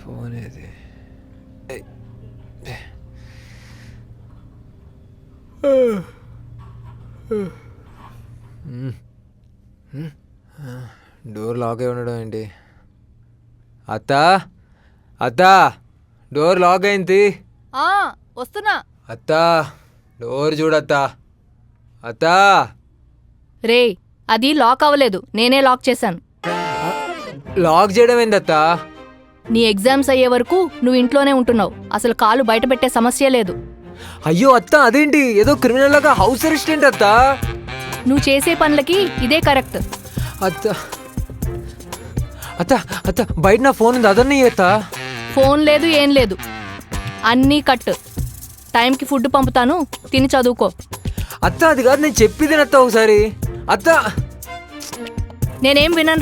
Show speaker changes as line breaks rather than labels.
Phone ఏది? Door lock అయి ఉండడం ఏంటి? అత్తా అత్తా, డోర్ లాక్ అయింది.
వస్తున్నా.
అత్తా, డోర్ చూడత్తా. అత్తా,
రే, అది లాక్ అవ్వలేదు, నేనే లాక్ చేశాను.
లాక్ చేయడం ఏందత్తా?
నీ ఎగ్జామ్స్ అయ్యే వరకు నువ్వు ఇంట్లోనే ఉంటున్నావు. అసలు కాలు బయట పెట్టే సమస్య లేదు.
అయ్యో అత్తా, అదేంటి ఏదో క్రిమినల్ లాగా హౌస్ అరెస్ట్ ఏంటి అత్తా?
నువ్వు చేసే పనులకి ఇదే కరెక్ట్.
అత్తా అత్తా అత్తా, బయట నా ఫోన్ ఉంది, అదన్నీ అత్తా.
ఫోన్ లేదు, ఏం లేదు, అన్నీ కట్. టైంకి ఫుడ్ పంపుతాను, తిని చదువుకో.
అత్తా అది కాదు, నేను చెప్పేది అత్తా ఒకసారి. అత్తా
నేనేం వినను.